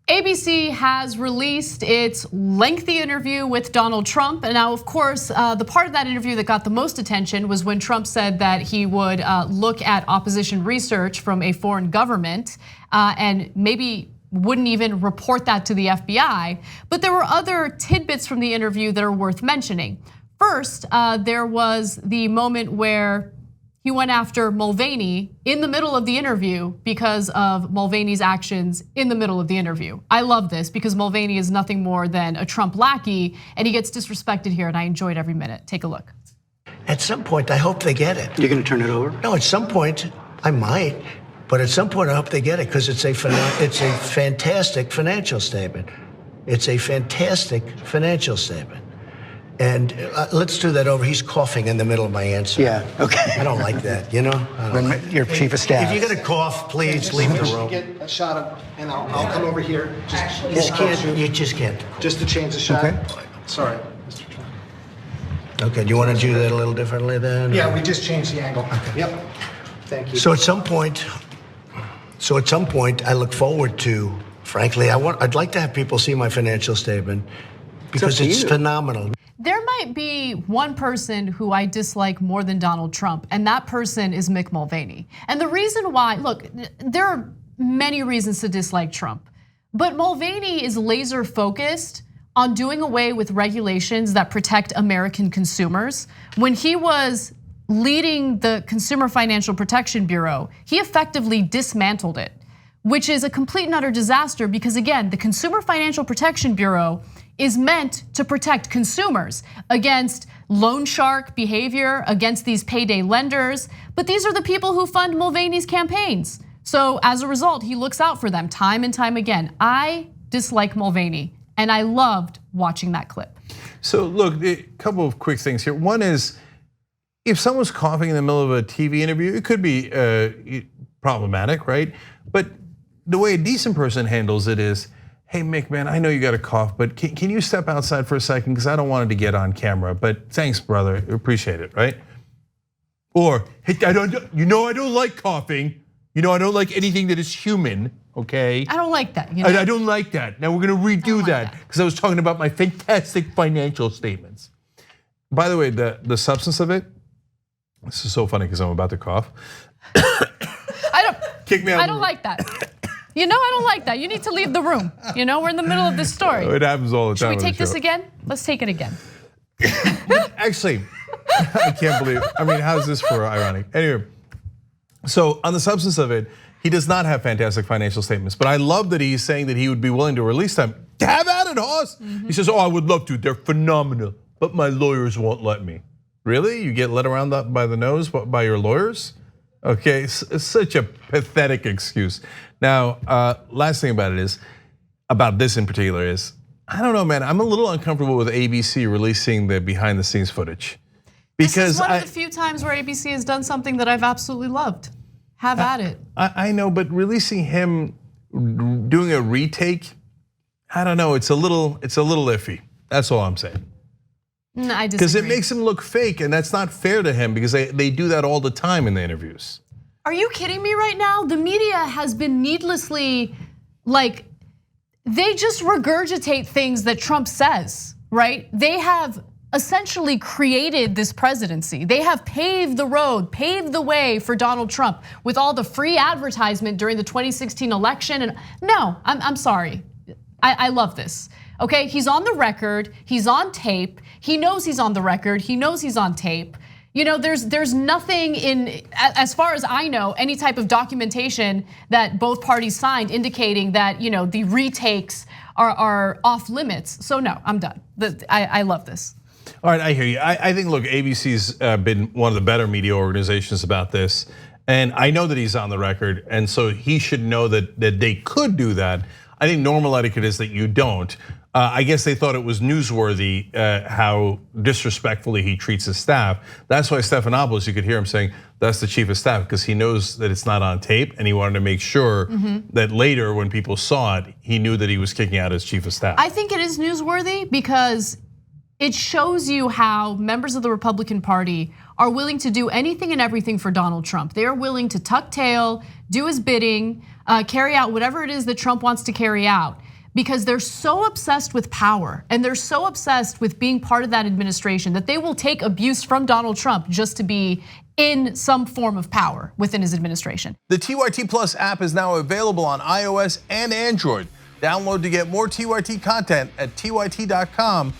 ABC has released its lengthy interview with Donald Trump. And now, of course, the part of that interview that got the most attention was when Trump said that he would look at opposition research from a foreign government and maybe wouldn't even report that to the FBI. But there were other tidbits from the interview that are worth mentioning. First, there was the moment where he went after Mulvaney in the middle of the interview because of Mulvaney's actions in the middle of the interview. I love this because Mulvaney is nothing more than a Trump lackey, and he gets disrespected here, and I enjoyed every minute. Take a look. At some point, I hope they get it. You're going to turn it over? No, at some point, I might. But at some point, I hope they get it because it's a fantastic financial statement. It's a fantastic financial statement. And let's do that over. He's coughing in the middle of my answer. Yeah, okay. I don't like that, you know? Your chief of staff. If you're gonna cough, please leave the room. Get a shot of, and I'll come over here. You just can't. Just to change the shot. Okay. Sorry, Mr. Trump. Okay, do you want to do that a little differently then? Yeah, we just changed the angle. Okay. Yep. Thank you. So at some point, I look forward to, frankly, I'd like to have people see my financial statement because it's phenomenal. There might be one person who I dislike more than Donald Trump, and that person is Mick Mulvaney. And the reason why, look, there are many reasons to dislike Trump, but Mulvaney is laser focused on doing away with regulations that protect American consumers. When he was leading the Consumer Financial Protection Bureau, he effectively dismantled it, which is a complete and utter disaster because again, the Consumer Financial Protection Bureau is meant to protect consumers against loan shark behavior, against these payday lenders, but these are the people who fund Mulvaney's campaigns. So as a result, he looks out for them time and time again. I dislike Mulvaney, and I loved watching that clip. So look, a couple of quick things here. One is, if someone's coughing in the middle of a TV interview, it could be problematic, right? But the way a decent person handles it is, hey Mick, man, I know you got a cough, but can you step outside for a second? Because I don't want it to get on camera, but thanks, brother, appreciate it, right? Or, hey, I don't like coughing. I don't like anything that is human, okay? I don't like that. I don't like that. Now we're gonna redo that because I was talking about my fantastic financial statements. By the way, the substance of it, this is so funny because I'm about to cough. Kick me out. I don't like that. I don't like that. You need to leave the room. We're in the middle of this story. It happens all the time. Should we take this again? Let's take it again. Actually, I can't believe. How's this for ironic? Anyway, so on the substance of it, he does not have fantastic financial statements. But I love that he's saying that he would be willing to release them. Have at it, Hoss. He says, I would love to. They're phenomenal, but my lawyers won't let me. Really? You get led around by the nose by your lawyers? Okay, it's such a pathetic excuse. Now, last thing about it is, about this in particular is, I don't know, man, I'm a little uncomfortable with ABC releasing the behind the scenes footage. Because this is one of the few times where ABC has done something that I've absolutely loved. Have at it. I know, but releasing him doing a retake, I don't know, it's a little iffy. That's all I'm saying. No, I disagree. Because it makes him look fake, and that's not fair to him because they do that all the time in the interviews. Are you kidding me right now? The media has been needlessly, they just regurgitate things that Trump says, right? They have essentially created this presidency. They have paved the road, paved the way for Donald Trump with all the free advertisement during the 2016 election. And no, I'm sorry. I love this. Okay, he's on the record, he's on tape, he knows he's on the record, he knows he's on tape. There's nothing in, as far as I know, any type of documentation that both parties signed indicating that the retakes are off limits. So no, I'm done. I love this. All right, I hear you. I think, look, ABC's been one of the better media organizations about this. And I know that he's on the record, and so he should know that they could do that. I think normal etiquette is that you don't. I guess they thought it was newsworthy how disrespectfully he treats his staff. That's why Stephanopoulos, you could hear him saying, that's the chief of staff, because he knows that it's not on tape, and he wanted to make sure that later when people saw it, he knew that he was kicking out his chief of staff. I think it is newsworthy because it shows you how members of the Republican Party are willing to do anything and everything for Donald Trump. They are willing to tuck tail, do his bidding, carry out whatever it is that Trump wants to carry out. because they're so obsessed with power and they're so obsessed with being part of that administration that they will take abuse from Donald Trump just to be in some form of power within his administration. The TYT Plus app is now available on iOS and Android. Download to get more TYT content at tyt.com/app.